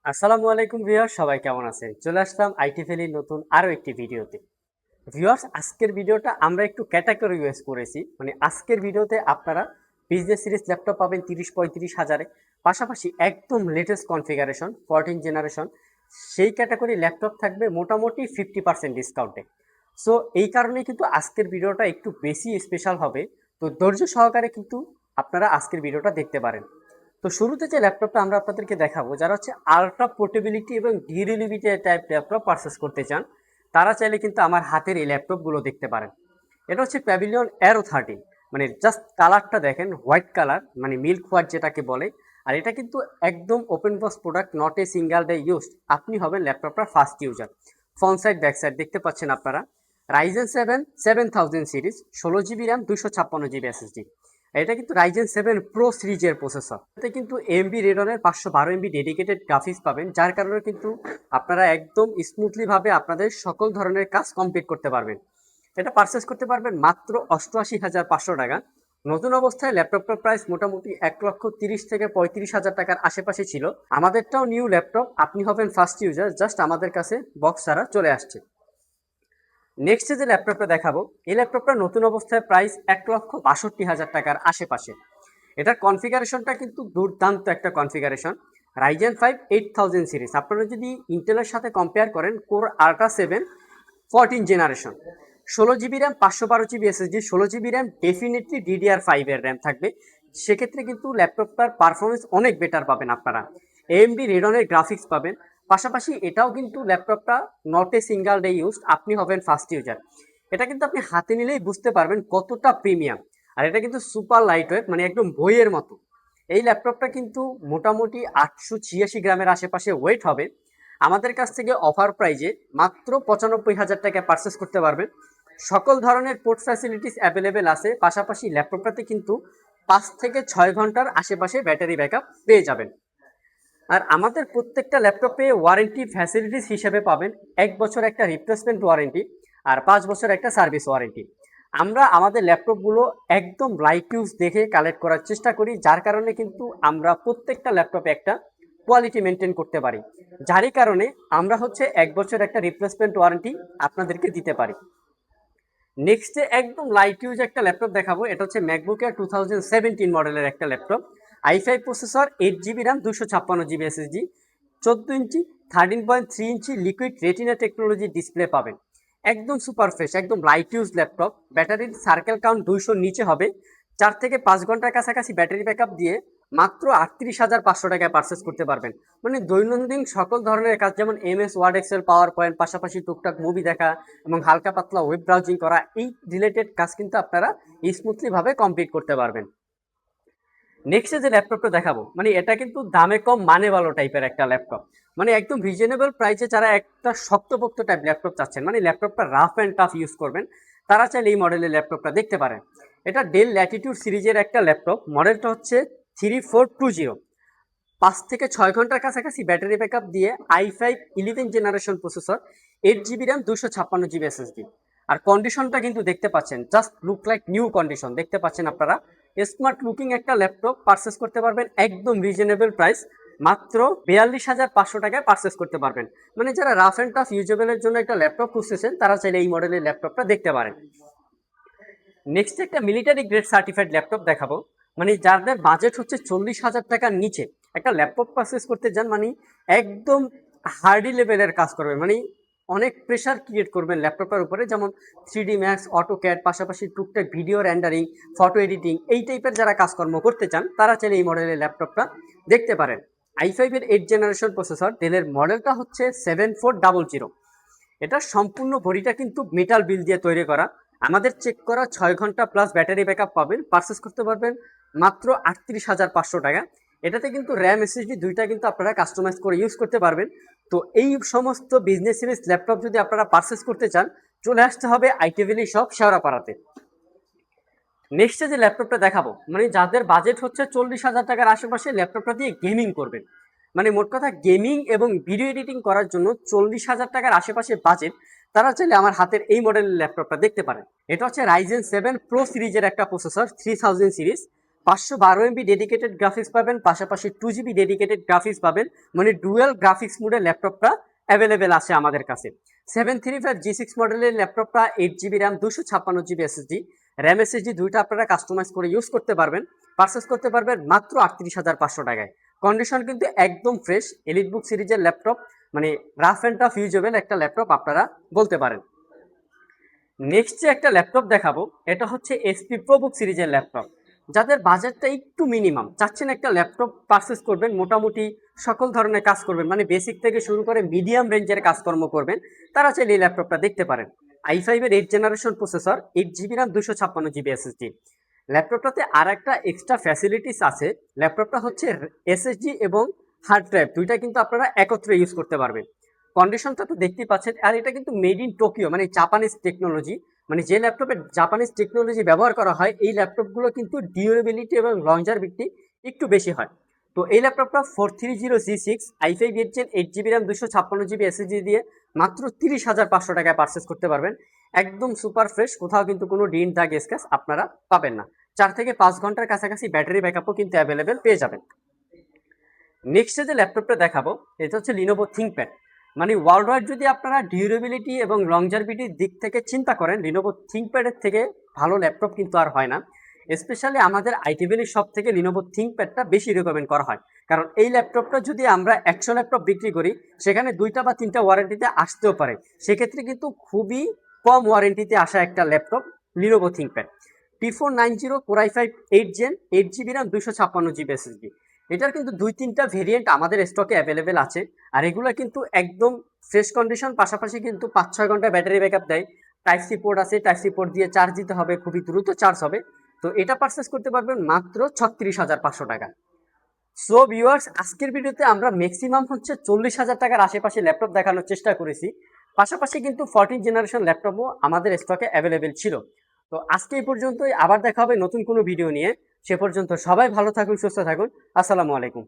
আসসালামু আলাইকুম ভিউয়ার্স, সবাই কেমন আছেন? চলে আসলাম আইটি ভ্যালির নতুন আরো একটি ভিডিওতে। ভিউয়ার্স, আজকের ভিডিওটা আমরা একটু ক্যাটাগরি ওয়াইজ করেছি। মানে আজকের ভিডিওতে আপনারা বিজনেস সিরিজ ল্যাপটপ পাবেন 30-35 হাজারে, পাশাপাশি একদম লেটেস্ট কনফিগারেশন 14 জেনারেশন সেই ক্যাটাগরি ল্যাপটপ থাকবে মোটামুটি 50% ডিসকাউন্টে। সো এই কারণে কিন্তু আজকের ভিডিওটা একটু বেশি স্পেশাল হবে। তো ধৈর্য সহকারে কিন্তু আপনারা আজকের ভিডিওটা দেখতে পারেন। তো শুরুতে যে ল্যাপটপটা আমরা আপনাদেরকে দেখাবো, যারা হচ্ছে আলট্রা পোর্টেবিলিটি এবং ডিউরেবিলিটি টাইপ ল্যাপটপ পারচেস করতে চান, তারা চাইলে কিন্তু আমার হাতের এই ল্যাপটপগুলো দেখতে পারেন। এটা হচ্ছে প্যাভিলিয়ন অ্যারো 13। মানে জাস্ট কালারটা দেখেন, হোয়াইট কালার, মানে মিল্ক হোয়াইট যেটাকে বলে। আর এটা কিন্তু একদম open box product, not a single day use. আপনি হবেন ল্যাপটপটার first user. Front side back side দেখতে পাচ্ছেন আপনারা। Ryzen 7000 series, 16 GB RAM, 256 GB SSD. এটা কিন্তু রাইজেন 7 প্রো সিরিজের প্রসেসর। এতে কিন্তু এমবি রেডনের 512 MB ডেডিকেটেড গ্রাফিক্স পাবেন, যার কারণে কিন্তু আপনারা একদম স্মুথলি ভাবে আপনাদের সকল ধরনের কাজ কমপ্লিট করতে পারবেন। এটা পারচেস করতে পারবেন মাত্র 88,500 টাকা। নতুন অবস্থায় ল্যাপটপটার প্রাইস মোটামুটি 1,30,000 থেকে 35,000 টাকার আশেপাশে ছিল। আমাদেরটাও নিউ ল্যাপটপ, আপনি হবেন ফার্স্ট ইউজার, জাস্ট আমাদের কাছে বক্স ছাড়া চলে আসছে। নেক্সট যে ল্যাপটপটা দেখাবো, এই ল্যাপটপটা নতুন অবস্থায় প্রাইস 1,62,000 টাকার আশেপাশে। এটার কনফিগারেশনটা কিন্তু দুর্দান্ত একটা কনফিগারেশন। Ryzen 5 8000 series. আপনারা যদি ইন্টেলের সাথে কম্পেয়ার করেন, core ultra 7 14 generation, 16 GB RAM, 512 GB SSD, 16 GB RAM, definitely DDR5 এর র্যাম থাকবে। সেক্ষেত্রে কিন্তু ল্যাপটপটার পারফরমেন্স অনেক বেটার পাবেন আপনারা। এএমডি রেডনের গ্রাফিক্স পাবেন। পাশাপাশি এটাও কিন্তু ল্যাপটপটা not a single day use, আপনি হবেন ফার্স্ট ইউজার। এটা কিন্তু আপনি হাতে নিলেই বুঝতে পারবেন কতটা প্রিমিয়াম। আর এটা কিন্তু সুপার লাইট ওয়েট, মানে একদম বইয়ের মতো। এই ল্যাপটপটা কিন্তু মোটামুটি 886 গ্রামের আশেপাশে ওয়েট হবে। আমাদের কাছ থেকে অফার প্রাইজে মাত্র 95,000 টাকায় পারচেস করতে পারবেন। সকল ধরনের পোর্ট ফ্যাসিলিটিস অ্যাভেলেবেল আছে। পাশাপাশি ল্যাপটপটাতে কিন্তু 5 থেকে 6 ঘন্টার আশেপাশে ব্যাটারি ব্যাকআপ পেয়ে যাবেন। আর আমাদের প্রত্যেকটা ল্যাপটপে ওয়ারেন্টি ফ্যাসিলিটিস হিসেবে পাবেন 1 বছর একটা রিপ্লেসমেন্ট ওয়ারেন্টি, আর 5 বছর একটা সার্ভিস ওয়ারেন্টি। আমরা আমাদের ল্যাপটপগুলো একদম লাইট ইউজ দেখে কালেক্ট করার চেষ্টা করি, যার কারণে কিন্তু আমরা প্রত্যেকটা ল্যাপটপে একটা কোয়ালিটি মেনটেন করতে পারি, যারই কারণে আমরা হচ্ছে 1 বছর একটা রিপ্লেসমেন্ট ওয়ারেন্টি আপনাদেরকে দিতে পারি। নেক্সট একদম লাইট ইউজ একটা ল্যাপটপ দেখাবো। এটা হচ্ছে ম্যাকবুক এয়ার 2017 মডেলের একটা laptop. i5 processor, 8 GB RAM, 256 GB SSD, 14 ইঞ্চি 13.3 ইঞ্চি লিকুইড রেটিনা টেকনোলজি ডিসপ্লে পাবেন। একদম সুপার ফ্রেশ, একদম লাইট ইউজ ল্যাপটপ। ব্যাটারির সার্কেল কাউন্ট 200 নিচে হবে। 4 থেকে 5 ঘন্টার কাছাকাছি ব্যাটারি ব্যাকআপ দিয়ে মাত্র 38,500 টাকায় পারচেস করতে পারবেন। মানে দৈনন্দিন সকল ধরনের কাজ, যেমন MS Word, Excel, PowerPoint, পাশাপাশি টুকটাক মুভি দেখা এবং হালকা পাতলা ওয়েব ব্রাউজিং করা, এই রিলেটেড কাজ কিন্তু আপনারা স্মুথলি ভাবে কমপ্লিট করতে পারবেন। নেক্সট যে ল্যাপটপটা দেখাবো, মানে এটা কিন্তু দামে কম মানে ভালো টাইপের একটা ল্যাপটপ। মানে একদম রিজনেবল প্রাইসে যারা একটা শক্তপোক্ত টাইপ ল্যাপটপ চাচ্ছেন, মানে ল্যাপটপটা রাফ অ্যান্ড টাফ ইউজ করবেন, তারা চাইলে এই মডেলের ল্যাপটপটা দেখতে পারেন। এটা ডেল ল্যাটিটিউড সিরিজের একটা ল্যাপটপ। মডেলটা হচ্ছে 3420। 5 থেকে 6 ঘন্টার কাছাকাছি ব্যাটারি ব্যাকআপ দিয়ে i5 11 generation processor, 8 GB RAM, 256 GB SSD. আর কন্ডিশনটা কিন্তু দেখতে পাচ্ছেন, just look like new condition দেখতে পাচ্ছেন আপনারা। স্মার্ট লুকিং একটা ল্যাপটপ পারচেস করতে পারবেন একদম রিজনেবল প্রাইস, মাত্র 42,500 টাকায় পারচেস করতে পারবেন। মানে যারা রাফ অ্যান্ড টাফ ইউজেবলের জন্য একটা ল্যাপটপ খুঁজতেছেন, তারা চাইলে এই মডেলের ল্যাপটপটা দেখতে পারেন। নেক্সট একটা মিলিটারি গ্রেড সার্টিফাইড ল্যাপটপ দেখাবো। মানে যাদের বাজেট হচ্ছে 40,000 টাকার নিচে একটা ল্যাপটপ পারচেস করতে যান, মানে একদম হার্ডি লেভেলের কাজ করবে, মানে অনেক প্রেশার ক্রিয়েট করবেন ল্যাপটপের উপরে, যেমন 3D ম্যাক্স, অটোক্যাড, পাশাপাশি টুকটাক ভিডিও রেন্ডারিং, ফটো এডিটিং, এই টাইপের যারা কাজকর্ম করতে চান, তারা চাইলে এই মডেলের ল্যাপটপটা দেখতে পারেন। i5 এর 8 জেনারেশন প্রসেসর, ডেলের মডেলটা হচ্ছে 7400। এটা সম্পূর্ণ বডিটা কিন্তু মেটাল বিল দিয়ে তৈরি করা। আমাদের চেক করা 6 ঘন্টা প্লাস ব্যাটারি ব্যাকআপ পাবেন। পারচেস করতে পারবেন মাত্র 38,500 টাকা। এটাতে কিন্তু র্যাম এসএসডি দুইটা কিন্তু আপনারা কাস্টমাইজ করে ইউজ করতে পারবেন। তো এই সমস্ত বিজনেস সিরিজ ল্যাপটপ যদি আপনারা পারচেস করতে চান, চলে আসতে হবে আইটি ভ্যালি শপ, শেওড়াপাড়াতে। নেক্সট যে ল্যাপটপটা দেখাবো, মানে যাদের বাজেট হচ্ছে 40,000 টাকার আশেপাশে, ল্যাপটপটা দিয়ে গেমিং করবেন, মানে মোট কথা গেমিং এবং ভিডিও এডিটিং করার জন্য 40,000 টাকার আশেপাশে বাজেট, তারা চাইলে আমার হাতের এই মডেলের ল্যাপটপটা দেখতে পারেন। এটা হচ্ছে রাইজেন 7 প্রো সিরিজের একটা processor, 3000 series. 512 MB dedicated graphics পাবেন, পাশাপাশি 2 GB ডেডিকেটেড গ্রাফিক্স পাবেন, মানে ডুয়াল গ্রাফিক্স মোডের ল্যাপটপটা অ্যাভেলেবেল আছে আমাদের কাছে। 735G6 মডেলের ল্যাপটপটা 8 GB RAM, 256 GB SSD, RAM SSD দুইটা আপনারা কাস্টমাইজ করে ইউজ করতে পারবেন, পারচেস করতে পারবেন মাত্র 38,500 টাকায়। কন্ডিশন কিন্তু একদম ফ্রেশ, এলিটবুক সিরিজের ল্যাপটপ, মানে রাফ অ্যান্ড টাফ ইউজেবল একটা ল্যাপটপ আপনারা বলতে পারেন। নেক্সট যে একটা ল্যাপটপ দেখাবো, এটা হচ্ছে এসপি প্রোবুক সিরিজের ল্যাপটপ। যাদের বাজেটটা একটু মিনিমাম, চাচ্ছেন একটা ল্যাপটপ পারচেস করবেন, মোটামুটি সকল ধরনের কাজ করবেন, মানে বেসিক থেকে শুরু করে মিডিয়াম রেঞ্জের কাজকর্ম করবেন, তারা চাইলে এই ল্যাপটপটা দেখতে পারেন। i5-এর 8 generation processor, 8 GB RAM, 256 GB SSD। ল্যাপটপটাতে আর একটা এক্সট্রা ফ্যাসিলিটিস আছে, ল্যাপটপটা হচ্ছে এসএসডি এবং হার্ড ড্রাইভ দুইটা কিন্তু আপনারা একত্রে ইউজ করতে পারবেন। কন্ডিশনটা তো দেখতেই পাচ্ছেন, আর এটা কিন্তু মেড ইন টোকিও, মানে জাপানিজ টেকনোলজি, মানে যে ল্যাপটপে জাপানিজ টেকনোলজি ব্যবহার করা হয়, এই ল্যাপটপগুলো কিন্তু ডিউরেবিলিটি এবং লংজারভিটি একটু বেশি হয়। তো এই ল্যাপটপটা 430G6 i5 8 8 GB RAM, 256 GB SSD দিয়ে মাত্র 30,500 টাকায় পারচেস করতে পারবেন। একদম সুপার ফ্রেশ, কোথাও কিন্তু কোনো ডিন্ট দাগ স্ক্র্যাচ আপনারা পাবেন না। 4 থেকে 5 ঘন্টার কাছাকাছি ব্যাটারি ব্যাকআপও কিন্তু অ্যাভেলেবেল পেয়ে যাবেন। নেক্সট যে ল্যাপটপটা দেখাবো, এটা হচ্ছে লিনোভো থিংকপ্যাড। মানে ওয়ার্ল্ড ওয়াইড যদি আপনারা ডিউরেবিলিটি এবং লংজারভিটির দিক থেকে চিন্তা করেন, লিনোভো থিংকপ্যাডের থেকে ভালো ল্যাপটপ কিন্তু আর হয় না। স্পেশালি আমাদের আইটি ভ্যালির সব থেকে লিনোভো থিংকপ্যাডটা বেশি রেকমেন্ড করা হয়, কারণ এই ল্যাপটপটা যদি আমরা 100 ল্যাপটপ বিক্রি করি, সেখানে 2টা বা 3টা ওয়ারেন্টিতে আসতেও পারে। সেক্ষেত্রে কিন্তু খুবই কম ওয়ারেন্টিতে আসা একটা laptop Lenovo ThinkPad. T490 Core i5 8 Gen, 8 GB RAM, 256 GB SSD। এটার কিন্তু 2-3টা ভেরিয়েন্ট আমাদের স্টকে অ্যাভেলেবেল আছে, আর এগুলো কিন্তু একদম ফ্রেশ কন্ডিশন, পাশাপাশি কিন্তু 5-6 ঘন্টা ব্যাটারি ব্যাকআপ দেয়। টাইপ সি পোর্ট আছে, টাইপ সি পোর্ট দিয়ে চার্জ দিতে হবে, খুবই দ্রুত চার্জ হবে। তো এটা পারচেস করতে পারবেন মাত্র 36,500 টাকা। সো ভিউয়ার্স, আজকের ভিডিওতে আমরা ম্যাক্সিমাম হচ্ছে 40,000 টাকার আশেপাশে ল্যাপটপ দেখানোর চেষ্টা করেছি, পাশাপাশি কিন্তু 14 জেনারেশন ল্যাপটপও আমাদের স্টকে অ্যাভেলেবেল ছিল। তো আজকে এই পর্যন্তই, আবার দেখা হবে নতুন কোনো ভিডিও নিয়ে। সে পর্যন্ত সবাই ভালো থাকুন, সুস্থ থাকুন। আসসালামু আলাইকুম।